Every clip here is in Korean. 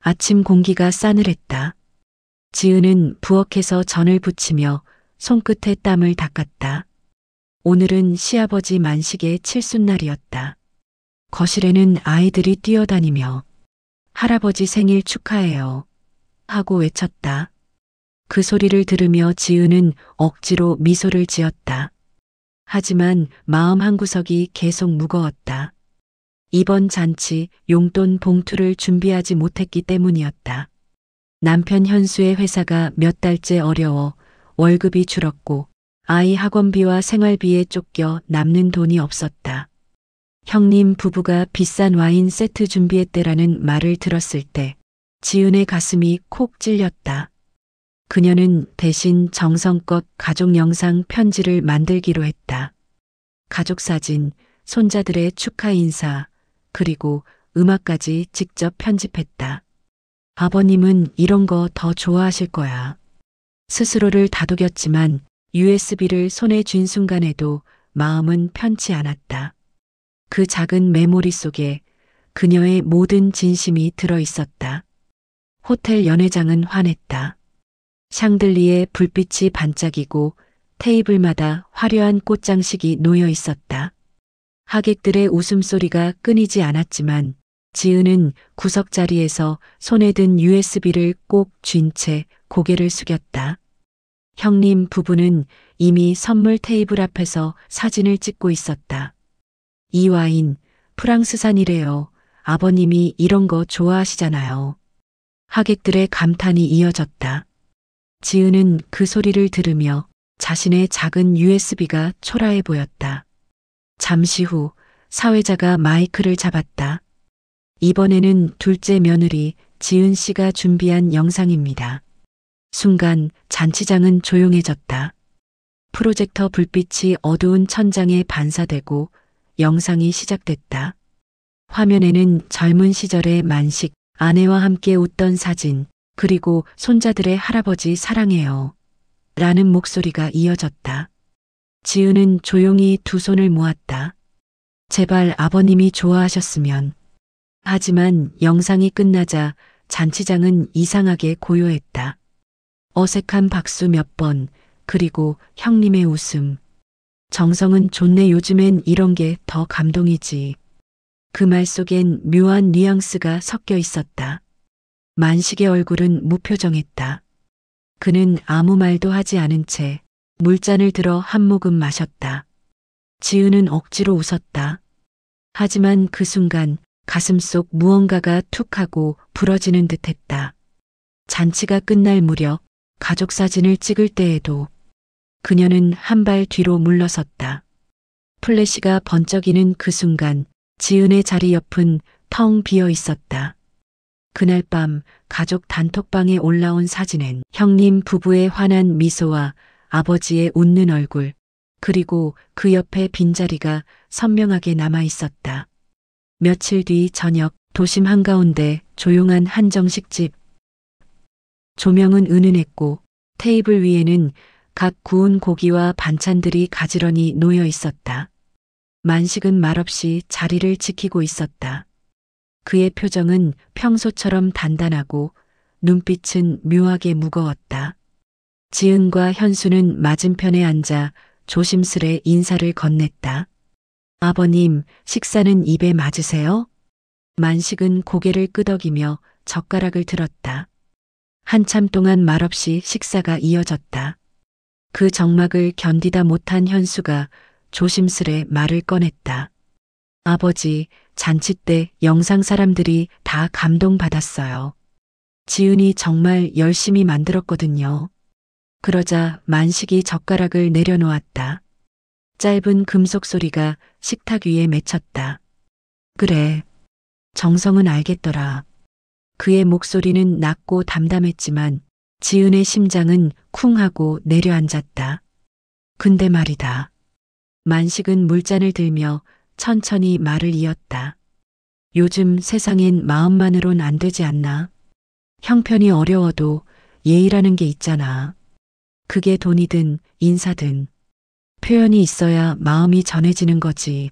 아침 공기가 싸늘했다. 지은은 부엌에서 전을 부치며 손끝에 땀을 닦았다. 오늘은 시아버지 만식의 칠순날이었다. 거실에는 아이들이 뛰어다니며 할아버지 생일 축하해요 하고 외쳤다. 그 소리를 들으며 지은은 억지로 미소를 지었다. 하지만 마음 한구석이 계속 무거웠다. 이번 잔치 용돈 봉투를 준비하지 못했기 때문이었다. 남편 현수의 회사가 몇 달째 어려워 월급이 줄었고 아이 학원비와 생활비에 쫓겨 남는 돈이 없었다. 형님 부부가 비싼 와인 세트 준비했대라는 말을 들었을 때 지은의 가슴이 콕 찔렸다. 그녀는 대신 정성껏 가족 영상 편지를 만들기로 했다. 가족 사진, 손자들의 축하 인사, 그리고 음악까지 직접 편집했다. 아버님은 이런 거 더 좋아하실 거야. 스스로를 다독였지만 USB를 손에 쥔 순간에도 마음은 편치 않았다. 그 작은 메모리 속에 그녀의 모든 진심이 들어 있었다. 호텔 연회장은 환했다. 샹들리에 불빛이 반짝이고 테이블마다 화려한 꽃장식이 놓여 있었다. 하객들의 웃음소리가 끊이지 않았지만 지은은 구석 자리에서 손에 든 USB를 꼭 쥔 채 고개를 숙였다. 형님 부부는 이미 선물 테이블 앞에서 사진을 찍고 있었다. 이 와인 프랑스산이래요. 아버님이 이런 거 좋아하시잖아요. 하객들의 감탄이 이어졌다. 지은은 그 소리를 들으며 자신의 작은 USB가 초라해 보였다. 잠시 후 사회자가 마이크를 잡았다. 이번에는 둘째 며느리 지은 씨가 준비한 영상입니다. 순간 잔치장은 조용해졌다. 프로젝터 불빛이 어두운 천장에 반사되고 영상이 시작됐다. 화면에는 젊은 시절의 만식, 아내와 함께 웃던 사진, 그리고 손자들의 할아버지 사랑해요 라는 목소리가 이어졌다. 지은은 조용히 두 손을 모았다. 제발 아버님이 좋아하셨으면. 하지만 영상이 끝나자 잔치장은 이상하게 고요했다. 어색한 박수 몇 번, 그리고 형님의 웃음. 정성은 좋네. 요즘엔 이런 게 더 감동이지. 그 말 속엔 묘한 뉘앙스가 섞여 있었다. 만식의 얼굴은 무표정했다. 그는 아무 말도 하지 않은 채 물잔을 들어 한 모금 마셨다. 지은은 억지로 웃었다. 하지만 그 순간 가슴속 무언가가 툭 하고 부러지는 듯했다. 잔치가 끝날 무렵 가족 사진을 찍을 때에도 그녀는 한 발 뒤로 물러섰다. 플래시가 번쩍이는 그 순간 지은의 자리 옆은 텅 비어 있었다. 그날 밤 가족 단톡방에 올라온 사진엔 형님 부부의 환한 미소와 아버지의 웃는 얼굴, 그리고 그 옆에 빈자리가 선명하게 남아 있었다. 며칠 뒤 저녁 도심 한가운데 조용한 한정식집. 조명은 은은했고 테이블 위에는 각 구운 고기와 반찬들이 가지런히 놓여 있었다. 만식은 말없이 자리를 지키고 있었다. 그의 표정은 평소처럼 단단하고 눈빛은 묘하게 무거웠다. 지은과 현수는 맞은편에 앉아 조심스레 인사를 건넸다. 아버님, 식사는 입에 맞으세요? 만식은 고개를 끄덕이며 젓가락을 들었다. 한참 동안 말없이 식사가 이어졌다. 그 적막을 견디다 못한 현수가 조심스레 말을 꺼냈다. 아버지, 잔치 때 영상 사람들이 다 감동받았어요. 지은이 정말 열심히 만들었거든요. 그러자 만식이 젓가락을 내려놓았다. 짧은 금속 소리가 식탁 위에 맺혔다. 그래, 정성은 알겠더라. 그의 목소리는 낮고 담담했지만 지은의 심장은 쿵 하고 내려앉았다. 근데 말이다. 만식은 물잔을 들며 천천히 말을 이었다. 요즘 세상엔 마음만으론 안 되지 않나? 형편이 어려워도 예의라는 게 있잖아. 그게 돈이든 인사든 표현이 있어야 마음이 전해지는 거지.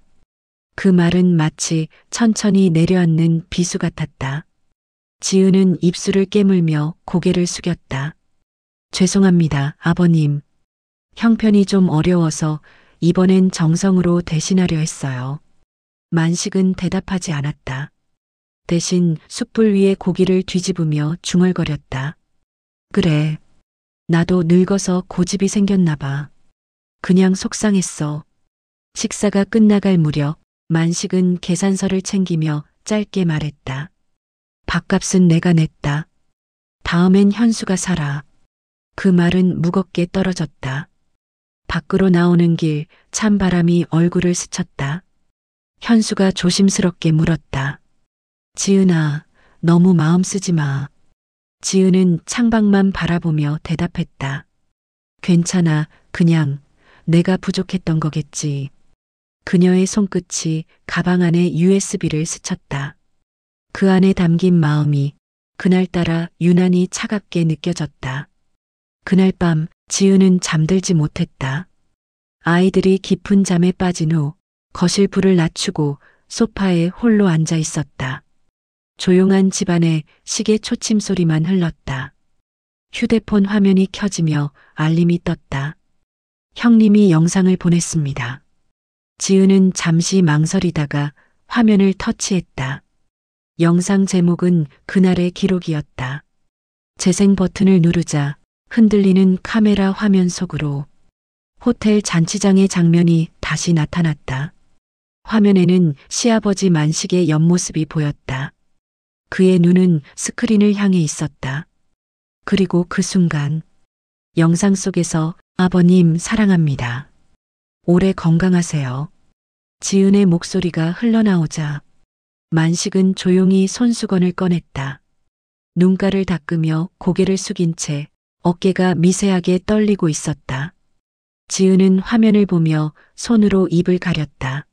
그 말은 마치 천천히 내려앉는 비수 같았다. 지은은 입술을 깨물며 고개를 숙였다. 죄송합니다, 아버님. 형편이 좀 어려워서 이번엔 정성으로 대신하려 했어요. 만식은 대답하지 않았다. 대신 숯불 위에 고기를 뒤집으며 중얼거렸다. 그래. 나도 늙어서 고집이 생겼나 봐. 그냥 속상했어. 식사가 끝나갈 무렵 만식은 계산서를 챙기며 짧게 말했다. 밥값은 내가 냈다. 다음엔 현수가 사라. 그 말은 무겁게 떨어졌다. 밖으로 나오는 길 찬바람이 얼굴을 스쳤다. 현수가 조심스럽게 물었다. 지은아, 너무 마음 쓰지 마. 지은은 창밖만 바라보며 대답했다. 괜찮아, 그냥 내가 부족했던 거겠지. 그녀의 손끝이 가방 안에 USB를 스쳤다. 그 안에 담긴 마음이 그날따라 유난히 차갑게 느껴졌다. 그날 밤 지은은 잠들지 못했다. 아이들이 깊은 잠에 빠진 후 거실 불을 낮추고 소파에 홀로 앉아 있었다. 조용한 집안에 시계 초침 소리만 흘렀다. 휴대폰 화면이 켜지며 알림이 떴다. 형님이 영상을 보냈습니다. 지은은 잠시 망설이다가 화면을 터치했다. 영상 제목은 그날의 기록이었다. 재생 버튼을 누르자 흔들리는 카메라 화면 속으로 호텔 잔치장의 장면이 다시 나타났다. 화면에는 시아버지 만식의 옆모습이 보였다. 그의 눈은 스크린을 향해 있었다. 그리고 그 순간 영상 속에서 아버님 사랑합니다. 오래 건강하세요. 지은의 목소리가 흘러나오자 만식은 조용히 손수건을 꺼냈다. 눈가를 닦으며 고개를 숙인 채 어깨가 미세하게 떨리고 있었다. 지은은 화면을 보며 손으로 입을 가렸다.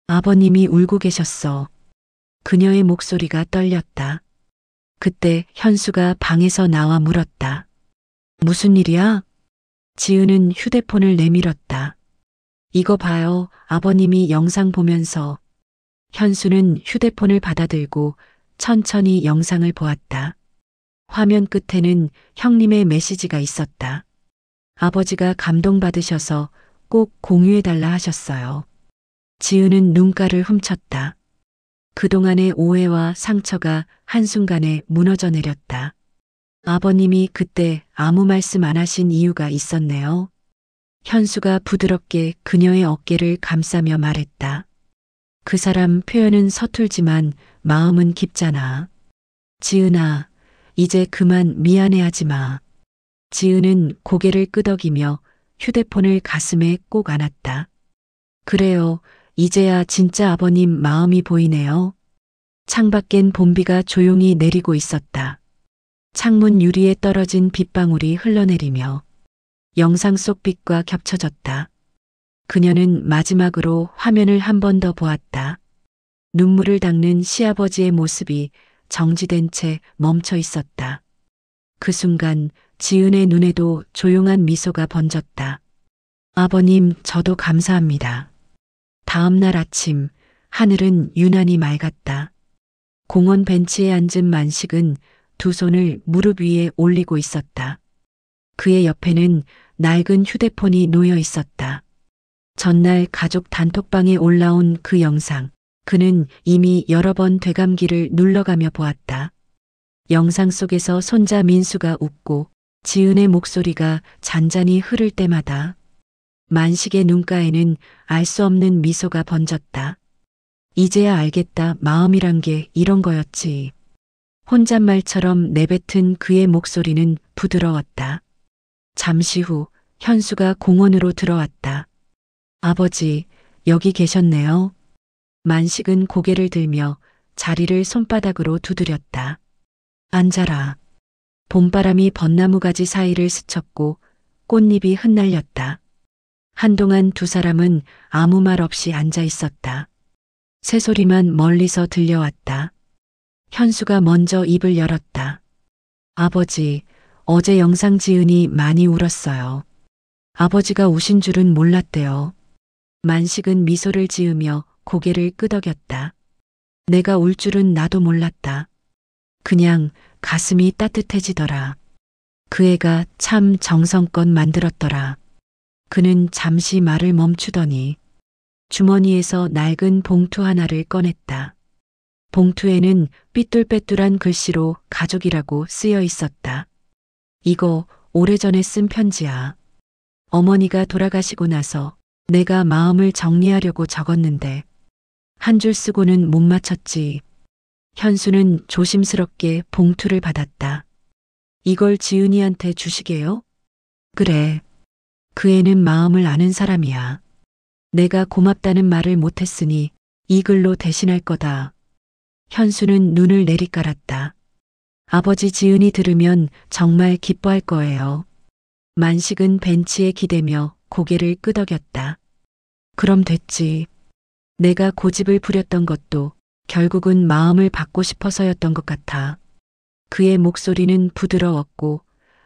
아버님이 울고 계셨어. 그녀의 목소리가 떨렸다. 그때 현수가 방에서 나와 물었다. 무슨 일이야? 지은은 휴대폰을 내밀었다. 이거 봐요, 아버님이 영상 보면서. 현수는 휴대폰을 받아들고 천천히 영상을 보았다. 화면 끝에는 형님의 메시지가 있었다. 아버지가 감동받으셔서 꼭 공유해달라 하셨어요. 지은은 눈가를 훔쳤다. 그동안의 오해와 상처가 한순간에 무너져 내렸다. 아버님이 그때 아무 말씀 안 하신 이유가 있었네요. 현수가 부드럽게 그녀의 어깨를 감싸며 말했다. 그 사람 표현은 서툴지만 마음은 깊잖아. 지은아, 이제 그만 미안해하지 마. 지은은 고개를 끄덕이며 휴대폰을 가슴에 꼭 안았다. 그래요, 이제야 진짜 아버님 마음이 보이네요. 창밖엔 봄비가 조용히 내리고 있었다. 창문 유리에 떨어진 빗방울이 흘러내리며 영상 속 빛과 겹쳐졌다. 그녀는 마지막으로 화면을 한 번 더 보았다. 눈물을 닦는 시아버지의 모습이 정지된 채 멈춰 있었다. 그 순간 지은의 눈에도 조용한 미소가 번졌다. 아버님, 저도 감사합니다. 다음 날 아침, 하늘은 유난히 맑았다. 공원 벤치에 앉은 만식은 두 손을 무릎 위에 올리고 있었다. 그의 옆에는 낡은 휴대폰이 놓여 있었다. 전날 가족 단톡방에 올라온 그 영상, 그는 이미 여러 번 되감기를 눌러가며 보았다. 영상 속에서 손자 민수가 웃고 지은의 목소리가 잔잔히 흐를 때마다 만식의 눈가에는 알 수 없는 미소가 번졌다. 이제야 알겠다, 마음이란 게 이런 거였지. 혼잣말처럼 내뱉은 그의 목소리는 부드러웠다. 잠시 후 현수가 공원으로 들어왔다. 아버지, 여기 계셨네요. 만식은 고개를 들며 자리를 손바닥으로 두드렸다. 앉아라. 봄바람이 벚나무 가지 사이를 스쳤고 꽃잎이 흩날렸다. 한동안 두 사람은 아무 말 없이 앉아 있었다. 새소리만 멀리서 들려왔다. 현수가 먼저 입을 열었다. 아버지, 어제 영상 지은이 많이 울었어요. 아버지가 우신 줄은 몰랐대요. 만식은 미소를 지으며 고개를 끄덕였다. 내가 울 줄은 나도 몰랐다. 그냥 가슴이 따뜻해지더라. 그 애가 참 정성껏 만들었더라. 그는 잠시 말을 멈추더니 주머니에서 낡은 봉투 하나를 꺼냈다. 봉투에는 삐뚤빼뚤한 글씨로 가족이라고 쓰여 있었다. 이거 오래전에 쓴 편지야. 어머니가 돌아가시고 나서 내가 마음을 정리하려고 적었는데 한 줄 쓰고는 못 마쳤지. 현수는 조심스럽게 봉투를 받았다. 이걸 지은이한테 주시게요? 그래. 그 애는 마음을 아는 사람이야. 내가 고맙다는 말을 못했으니 이 글로 대신할 거다. 현수는 눈을 내리깔았다. 아버지 지은이 들으면 정말 기뻐할 거예요. 만식은 벤치에 기대며 고개를 끄덕였다. 그럼 됐지. 내가 고집을 부렸던 것도 결국은 마음을 받고 싶어서였던 것 같아. 그의 목소리는 부드러웠고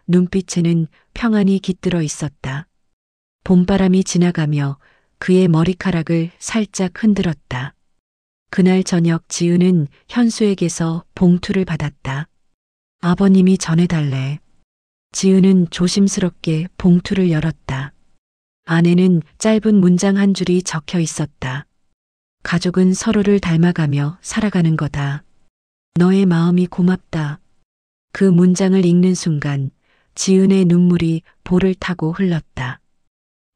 눈빛에는 평안이 깃들어 있었다. 봄바람이 지나가며 그의 머리카락을 살짝 흔들었다. 그날 저녁 지은은 현수에게서 봉투를 받았다. 아버님이 전해달래. 지은은 조심스럽게 봉투를 열었다. 안에는 짧은 문장 한 줄이 적혀 있었다. 가족은 서로를 닮아가며 살아가는 거다. 너의 마음이 고맙다. 그 문장을 읽는 순간 지은의 눈물이 볼을 타고 흘렀다.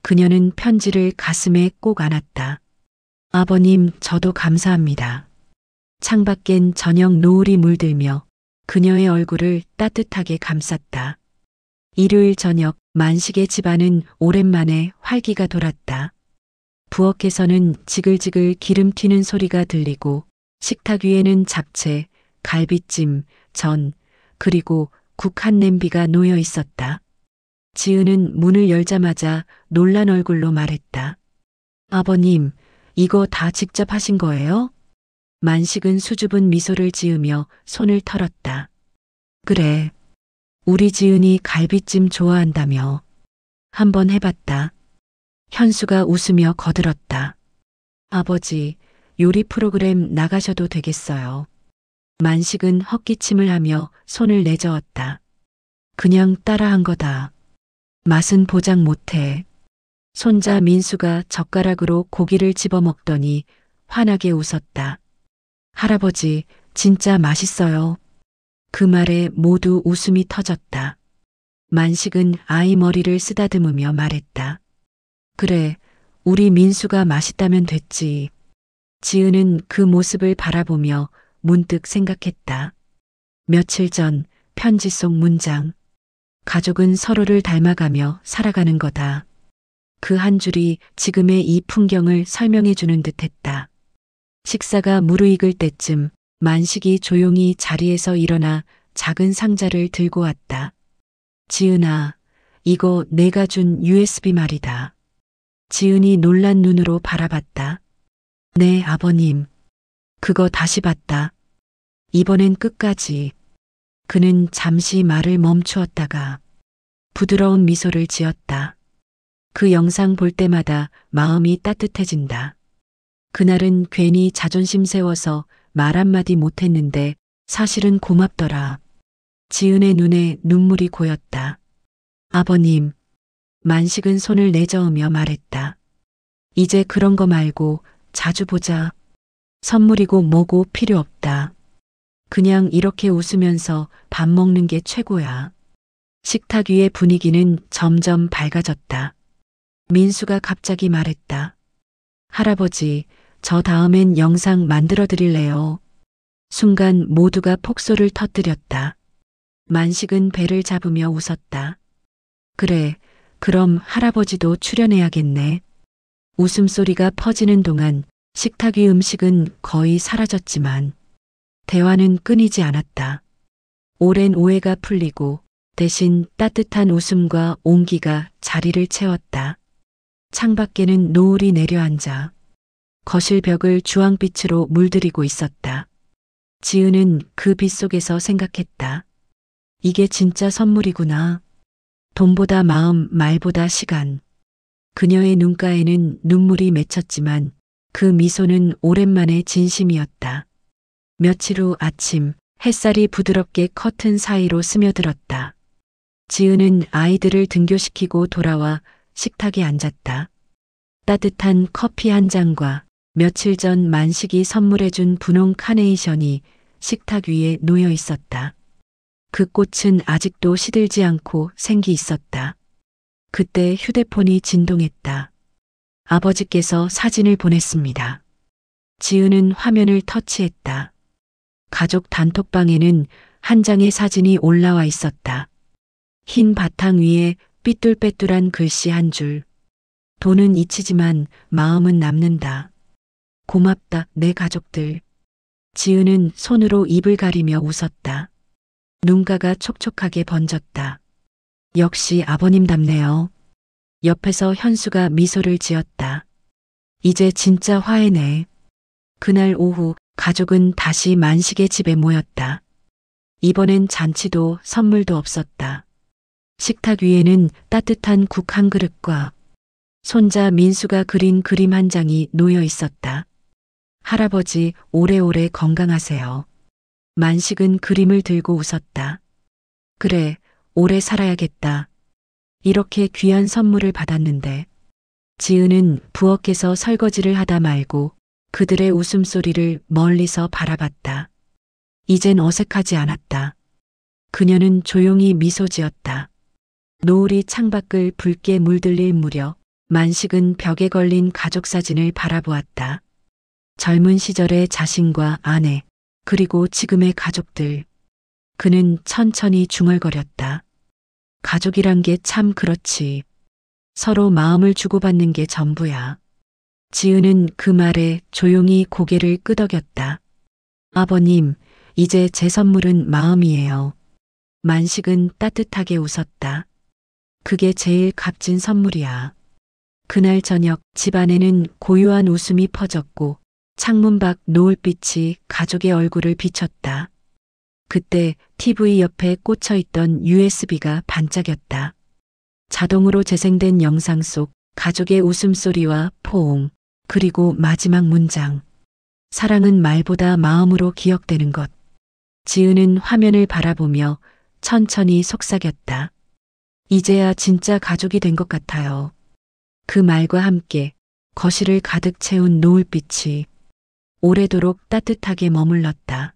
그녀는 편지를 가슴에 꼭 안았다. 아버님, 저도 감사합니다. 창밖엔 저녁 노을이 물들며 그녀의 얼굴을 따뜻하게 감쌌다. 일요일 저녁 만식의 집안은 오랜만에 활기가 돌았다. 부엌에서는 지글지글 기름 튀는 소리가 들리고 식탁 위에는 잡채, 갈비찜, 전, 그리고 국 한 냄비가 놓여 있었다. 지은은 문을 열자마자 놀란 얼굴로 말했다. 아버님, 이거 다 직접 하신 거예요? 만식은 수줍은 미소를 지으며 손을 털었다. 그래. 우리 지은이 갈비찜 좋아한다며. 한번 해봤다. 현수가 웃으며 거들었다. 아버지, 요리 프로그램 나가셔도 되겠어요. 만식은 헛기침을 하며 손을 내저었다. 그냥 따라한 거다. 맛은 보장 못해. 손자 민수가 젓가락으로 고기를 집어먹더니 환하게 웃었다. 할아버지, 진짜 맛있어요. 그 말에 모두 웃음이 터졌다. 만식은 아이 머리를 쓰다듬으며 말했다. 그래, 우리 민수가 맛있다면 됐지. 지은은 그 모습을 바라보며 문득 생각했다. 며칠 전 편지 속 문장. 가족은 서로를 닮아가며 살아가는 거다. 그 한 줄이 지금의 이 풍경을 설명해 주는 듯했다. 식사가 무르익을 때쯤 만식이 조용히 자리에서 일어나 작은 상자를 들고 왔다. 지은아, 이거 내가 준 USB 말이다. 지은이 놀란 눈으로 바라봤다. 네, 아버님. 그거 다시 봤다. 이번엔 끝까지. 그는 잠시 말을 멈추었다가 부드러운 미소를 지었다. 그 영상 볼 때마다 마음이 따뜻해진다. 그날은 괜히 자존심 세워서 말 한마디 못했는데 사실은 고맙더라. 지은의 눈에 눈물이 고였다. 아버님, 만식은 손을 내저으며 말했다. 이제 그런 거 말고 자주 보자. 선물이고 뭐고 필요 없다. 그냥 이렇게 웃으면서 밥 먹는 게 최고야. 식탁 위의 분위기는 점점 밝아졌다. 민수가 갑자기 말했다. 할아버지, 저 다음엔 영상 만들어 드릴래요. 순간 모두가 폭소를 터뜨렸다. 만식은 배를 잡으며 웃었다. 그래, 그럼 할아버지도 출연해야겠네. 웃음소리가 퍼지는 동안 식탁 위 음식은 거의 사라졌지만 대화는 끊이지 않았다. 오랜 오해가 풀리고 대신 따뜻한 웃음과 온기가 자리를 채웠다. 창밖에는 노을이 내려앉아 거실 벽을 주황빛으로 물들이고 있었다. 지은은 그 빛 속에서 생각했다. 이게 진짜 선물이구나. 돈보다 마음, 말보다 시간. 그녀의 눈가에는 눈물이 맺혔지만 그 미소는 오랜만에 진심이었다. 며칠 후 아침 햇살이 부드럽게 커튼 사이로 스며들었다. 지은은 아이들을 등교시키고 돌아와 식탁에 앉았다. 따뜻한 커피 한 잔과 며칠 전 만식이 선물해준 분홍 카네이션이 식탁 위에 놓여 있었다. 그 꽃은 아직도 시들지 않고 생기 있었다. 그때 휴대폰이 진동했다. 아버지께서 사진을 보냈습니다. 지은은 화면을 터치했다. 가족 단톡방에는 한 장의 사진이 올라와 있었다. 흰 바탕 위에 삐뚤빼뚤한 글씨 한 줄. 돈은 잊히지만 마음은 남는다. 고맙다, 내 가족들. 지은은 손으로 입을 가리며 웃었다. 눈가가 촉촉하게 번졌다. 역시 아버님답네요. 옆에서 현수가 미소를 지었다. 이제 진짜 화해네. 그날 오후 가족은 다시 만식의 집에 모였다. 이번엔 잔치도 선물도 없었다. 식탁 위에는 따뜻한 국 한 그릇과 손자 민수가 그린 그림 한 장이 놓여 있었다. 할아버지 오래오래 건강하세요. 만식은 그림을 들고 웃었다. 그래, 오래 살아야겠다. 이렇게 귀한 선물을 받았는데. 지은은 부엌에서 설거지를 하다 말고 그들의 웃음소리를 멀리서 바라봤다. 이젠 어색하지 않았다. 그녀는 조용히 미소 지었다. 노을이 창밖을 붉게 물들릴 무렵 만식은 벽에 걸린 가족 사진을 바라보았다. 젊은 시절의 자신과 아내, 그리고 지금의 가족들. 그는 천천히 중얼거렸다. 가족이란 게 참 그렇지. 서로 마음을 주고받는 게 전부야. 지은은 그 말에 조용히 고개를 끄덕였다. 아버님, 이제 제 선물은 마음이에요. 만식은 따뜻하게 웃었다. 그게 제일 값진 선물이야. 그날 저녁 집안에는 고요한 웃음이 퍼졌고 창문 밖 노을빛이 가족의 얼굴을 비췄다. 그때 TV 옆에 꽂혀 있던 USB가 반짝였다. 자동으로 재생된 영상 속 가족의 웃음소리와 포옹, 그리고 마지막 문장. 사랑은 말보다 마음으로 기억되는 것. 지은은 화면을 바라보며 천천히 속삭였다. 이제야 진짜 가족이 된 것 같아요. 그 말과 함께 거실을 가득 채운 노을빛이 오래도록 따뜻하게 머물렀다.